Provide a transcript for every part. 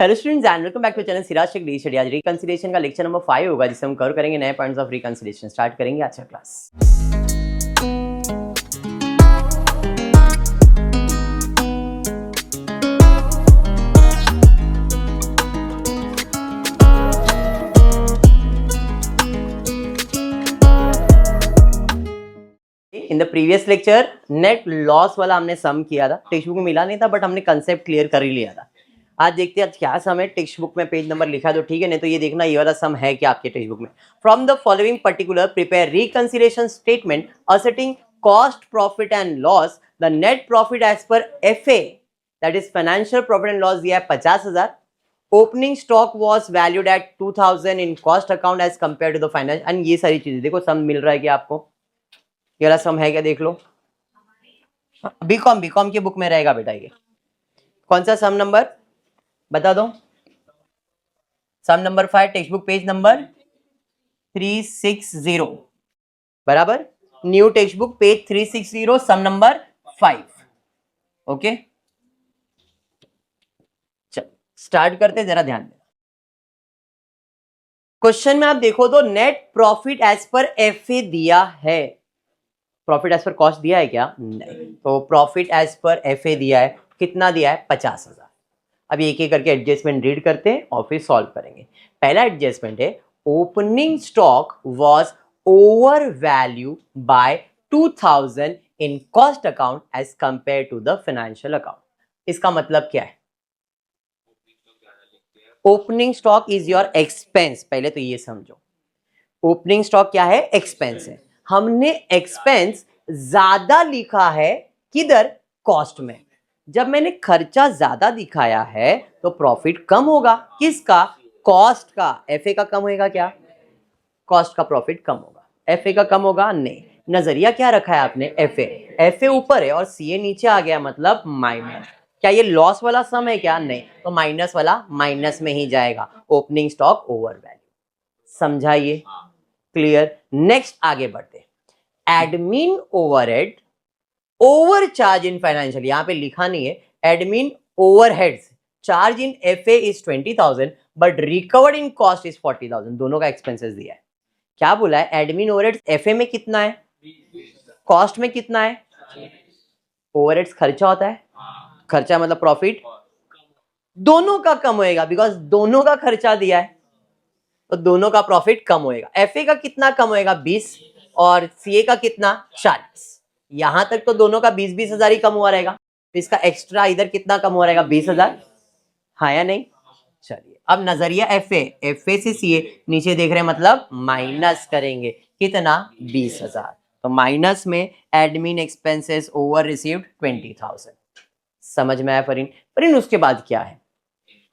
Hello students and welcome back to channel Siraj Shaikh the study. आज reconciliation का lecture number 5 होगा, जिसे हम कवर करेंगे नए पॉइंट्स ऑफ रिकंसिलिएशन। स्टार्ट करेंगे आज का class. In the previous lecture net loss वाला हमने सम किया था, टेक्स्ट बुक में मिला नहीं था बट हमने कंसेप्ट क्लियर कर ही लिया था। आज देखते हैं आज क्या सम है। टेक्स्ट बुक में पेज नंबर लिखा है तो ठीक है, नहीं तो ये देखना ये वाला सम है क्या आपके टेक्स्ट बुक में। From the following particular prepare reconciliation statement asserting cost profit and loss. The net profit as per FA that is financial profit and loss दिया है 50,000। Opening stock was valued at 2,000 in cost account as compare to the finance. And ये सारी चीजें देखो, सम मिल रहा है क्या आपको? ये वाला सम है क्या देख लो। बीकॉम की बुक में रहेगा बेटा। ये कौन सा सम नंबर बता दो? Sum number 5 textbook page number 360 बराबर। New textbook page 360 sum number 5। Okay चल स्टार्ट करते, जरा ध्यान देना। क्वेश्चन में आप देखो तो net profit as per FA दिया है। प्रॉफिट एज पर कॉस्ट दिया है क्या? नहीं। तो प्रॉफिट एज पर FA दिया है, कितना दिया है? 50,000। अब एक एक करके एडजस्टमेंट रीड करते हैं और फिर सॉल्व करेंगे। पहला एडजस्टमेंट है opening stock was over value by 2,000 in cost account as compare to the financial account. इसका मतलब क्या है? Opening stock is your expense. पहले तो ये समझो, ओपनिंग स्टॉक क्या है? एक्सपेंस है। हमने एक्सपेंस ज्यादा लिखा है किधर? कॉस्ट में। जब मैंने खर्चा ज्यादा दिखाया है तो प्रॉफिट कम होगा। किसका? कॉस्ट का। FA का कम होगा क्या? कॉस्ट का प्रॉफिट कम होगा। FA का कम होगा? नहीं। नजरिया क्या रखा है आपने? FA ऊपर है और CA नीचे आ गया, मतलब माइनस। क्या ये लॉस वाला सम है क्या? नहीं। तो माइनस वाला माइनस में ही जाएगा। Opening stock over value. समझाइए? क्लियर। नेक्स्ट आगे बढ़ते। Admin overhead over charge in financial, यहां पे लिखा नहीं है। Admin overheads charge in FA is 20,000 but recovered in cost is 40,000। दोनों का एक्सपेंसेस दिया है। क्या बोला है? एडमिन ओवरहेड्स FA में कितना है? कॉस्ट में कितना है? ओवरहेड्स खर्चा होता है। खर्चा मतलब प्रॉफिट। दोनों का कम होएगा बिकॉज दोनों का खर्चा दिया है तो दोनों का प्रॉफिट कम होएगा। FA का कितना कम होएगा? 20 और CA का कितना? 40। यहां तक तो दोनों का 20-20 हजार ही कम हुआ रहेगा। तो इसका एक्स्ट्रा इधर कितना कम हो रहेगा? 20,000। हाँ या नहीं? चलिए अब नजरिया FA से CA नीचे देख रहे हैं, मतलब माइनस करेंगे। कितना? 20,000। तो माइनस में एडमिन एक्सपेंसेस ओवर रिसीव्ड 20,000। समझ में आया फरीन? उसके बाद क्या है?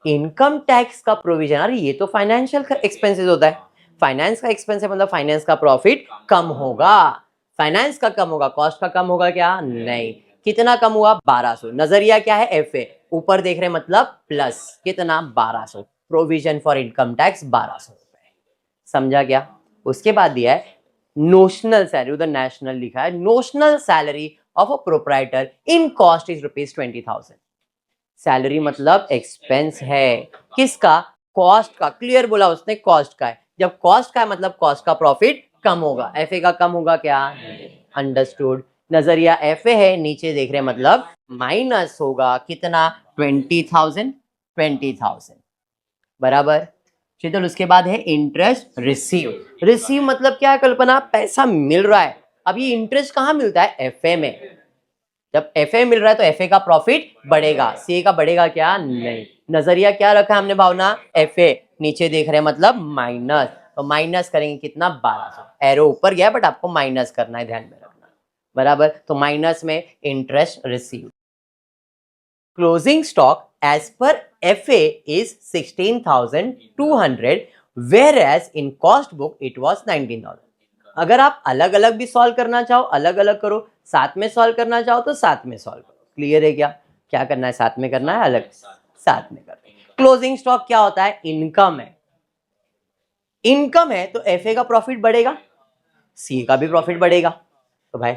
इनकम टैक्स का प्रोविजन। अरे ये तो फाइनेंशियल एक्सपेंसेस होता है। फाइनेंस का एक्सपेंस है मतलब फाइनेंस का प्रॉफिट कम होगा। फाइनेंस का कम होगा, कॉस्ट का कम होगा क्या? नहीं। कितना कम हुआ? 1200। नजरिया क्या है? FA ऊपर देख रहे हैं, मतलब प्लस। कितना? 1200। प्रोविजन फॉर इनकम टैक्स 1200 रुपए। समझा क्या? उसके बाद दिया है नोशनल सैलरी, उधर नेशनल लिखा है। Notional salary of a proprietor in cost is ₹20,000। Salary मतलब एक्सपेंस है। किसका? कॉस्ट का। क्लियर बोला उसने, कॉस्ट का है। जब कॉस्ट का है मतलब कॉस्ट का प्रॉफिट कम होगा। FA का कम होगा क्या? अंडरस्टूड। नजरिया FA है, नीचे देख रहे हैं मतलब माइनस होगा। कितना? 20,000 बराबर। चलो उसके बाद है इंटरेस्ट रिसीव मतलब क्या है कल्पना? पैसा मिल रहा है। अब ये इंटरेस्ट कहाँ मिलता है? FA में। जब FA मिल रहा है तो FA का प्रॉफिट बढ़ेगा। CA का बढ़ेगा क्या? नहीं। नजरिया क्या रखा है हमने भावना? FA नीचे देख रहे हैं मतलब माइनस। तो माइनस करेंगे कितना? 1200। एरो ऊपर गया बट आपको माइनस करना है, ध्यान में रखना। बराबर। तो माइनस में interest receive. Closing stock as per FA is 16,200 where as in cost book it was 19,000। अगर आप अलग अलग भी सॉल्व करना चाहो अलग अलग करो, साथ में सॉल्व करना चाहो तो साथ में सॉल्व करो। क्लियर है क्या? क्या करना है? साथ में करना है, अलग साथ में करना है। क्लोजिंग स्टॉक क्या होता है? इनकम है। इनकम है तो FA का प्रॉफिट बढ़ेगा, CA का भी प्रॉफिट बढ़ेगा। तो भाई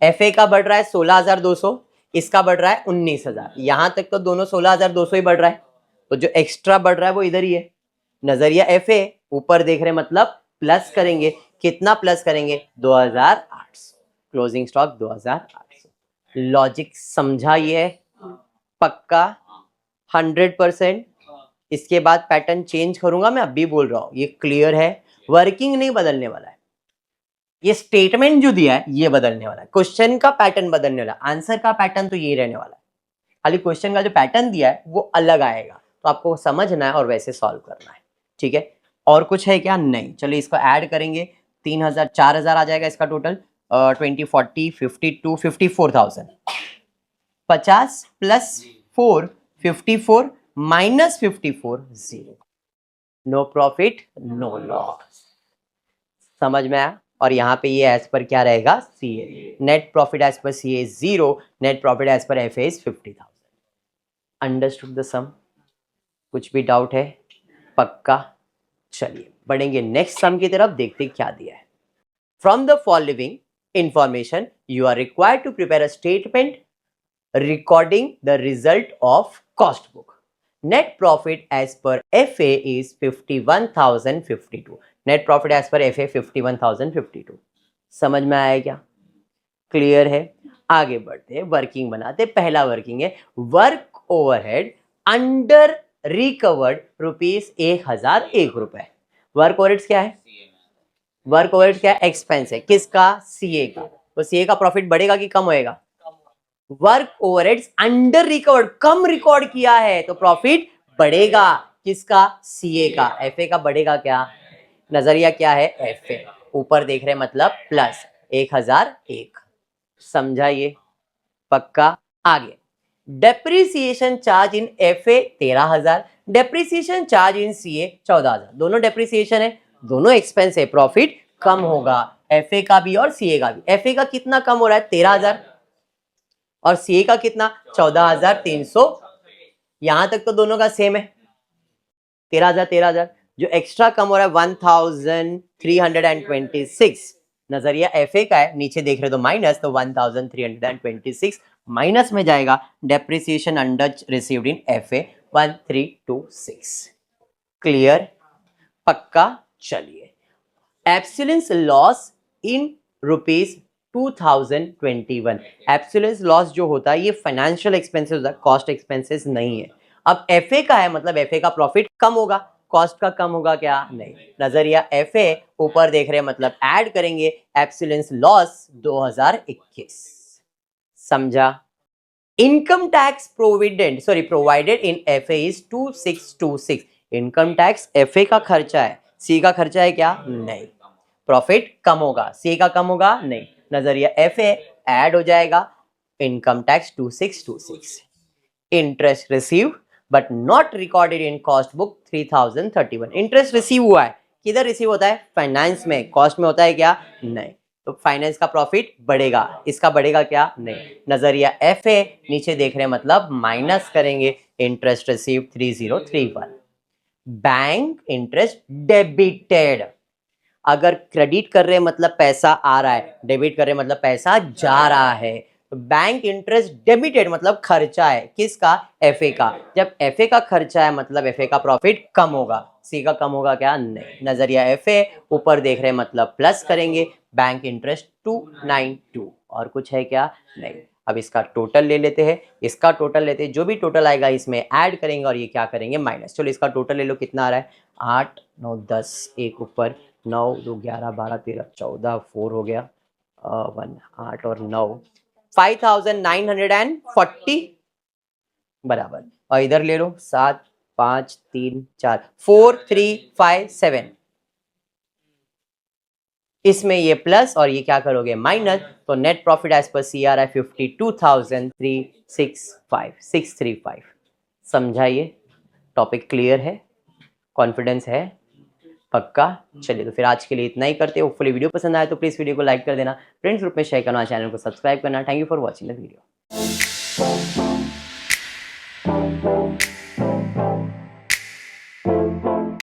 FA का बढ़ रहा है 16,200, इसका बढ़ रहा है 19,000। यहां तक तो दोनों 16,200 ही बढ़ रहा है। तो जो एक्स्ट्रा बढ़ रहा है वो इधर ही है। नजरिया एफ ए ऊपर देख रहे मतलब प्लस करेंगे, कितना प्लस करेंगे 2800, क्लोजिंग स्टॉक 2800। लॉजिक समझा ये पक्का 100%। इसके बाद पैटर्न चेंज करूंगा, मैं अभी बोल रहा हूं, ये क्लियर है। वर्किंग नहीं बदलने वाला है, ये स्टेटमेंट जो दिया है ये बदलने वाला है। क्वेश्चन का पैटर्न बदलने वाला है, आंसर का पैटर्न तो यही रहने वाला है। खाली क्वेश्चन का जो पैटर्न दिया है वो अलग आएगा, तो आपको समझना है और वैसे सॉल्व करना है, ठीक है। और कुछ है क्या? नहीं। चलिए इसको ऐड करेंगे, 3000 4000 आ जाएगा इसका टोटल। 20 40 52 54,000। 50 प्लस 4 54 minus 54 0। No profit no loss. समझ में आया? और यहाँ पे ये एज पर क्या रहेगा? CA. Net profit as per CA 0, net profit as per FA is 50,000। Understood the sum? कुछ भी डाउट है? पक्का? चलिए बढ़ेंगे नेक्स्ट सम की तरफ, देखते क्या दिया है। From the following information you are required to prepare a statement recording the result of cost book. Net profit as per FA is 51,052. Net profit as per FA 51,052. समझ में आया क्या? क्लियर है? आगे बढ़ते हैं, वर्किंग बनाते। पहला वर्किंग है work overhead under recovered ₹1001। Work overheads क्या है? वर्क ओवरहेड्स क्या है? एक्सपेंस है। किसका? सीए का। तो सीए का प्रॉफिट बढ़ेगा कि कम होएगा? वर्क ओवरहेड्स अंडर रिकवर्ड, कम रिकॉर्ड किया है तो प्रॉफिट बढ़ेगा। किसका? सीए का। एफए का बढ़ेगा क्या? नजरिया क्या है? एफए। ऊपर देख रहे मतलब प्लस 1001। समझा ये? पक्का? आगे depreciation charge in FA 13,000, depreciation charge in CA 14,000। दोनों डेप्रिसिएशन है, दोनों एक्सपेंस है, प्रॉफिट कम होगा एफए का भी और सीए का भी। एफए का कितना कम हो रहा है? 13,000 और सीए का कितना? 14,300। यहां तक तो दोनों का सेम है, 13,000 13,000। जो एक्स्ट्रा कम हो रहा है 1,326। नजरिया एफए का है, नीचे देख रहे तो माइनस, तो 1,326 माइनस में जाएगा। Depreciation under received in FA 1,326। Clear? पक्का? चलिए absolute loss in ₹2021। Absolute loss जो होता है ये फाइनेंशियल एक्सपेंसेस होता है, कॉस्ट एक्सपेंसेस नहीं है। अब एफए का है मतलब एफए का प्रॉफिट कम होगा, कॉस्ट का कम होगा क्या? नहीं। नजरिया एफए ऊपर देख रहे हैं मतलब ऐड करेंगे एब्सोल्यूट लॉस 2021। समझा? Income tax provided in FA is 2626। Income tax FA का खर्चा है, सी का खर्चा है क्या? नहीं। प्रॉफिट कम होगा, सी का कम होगा? नहीं। नजरिया एफए ऐड हो जाएगा, income tax 2626। Interest receive but not recorded in cost book 3031। Interest receive हुआ है, किधर रिसीव होता है? फाइनेंस में। कॉस्ट में होता है क्या? नहीं। तो फाइनेंस का प्रॉफिट बढ़ेगा, इसका बढ़ेगा क्या? नहीं। नजरिया एफए नीचे देख रहे हैं मतलब माइनस करेंगे, interest receive 3031। Bank interest debited. अगर क्रेडिट कर रहे हैं मतलब पैसा आ रहा है, डेबिट कर रहे हैं मतलब पैसा जा रहा है। बैंक इंटरेस्ट डेबिटेड मतलब खर्चा है, किसका? एफए का। जब एफए का खर्चा है मतलब एफए का प्रॉफिट कम होगा, सी का कम होगा क्या? नहीं। नजरिया एफए ऊपर देख रहे हैं मतलब प्लस करेंगे, बैंक इंटरेस्ट 292। और कुछ है क्या? नहीं। अब इसका टोटल ले लेते हैं, इसका टोटल लेते हैं, जो भी टोटल आएगा इसमें ऐड करेंगे और ये क्या करेंगे? माइनस। चलो इसका टोटल ले लो, कितना आ रहा है? 8 9 10, एक ऊपर 9 2 11 12 13 14, 4 हो गया 1 8 और 9 5,940 बराबर। और इधर ले लो 7 5 3 4 4 3 5 7। इसमें ये प्लस और ये क्या करोगे? माइनस। तो नेट प्रॉफिट एज पर सी आ रहा है 52,365 समझा? ये टॉपिक क्लियर है? कॉन्फिडेंस है? पक्का? चलिए तो फिर आज के लिए इतना ही करते हैं। होपफुली वीडियो पसंद आए तो प्लीज वीडियो को लाइक कर देना, फ्रेंड्स ग्रुप में शेयर करना, चैनल को सब्सक्राइब करना। Thank you for watching the video.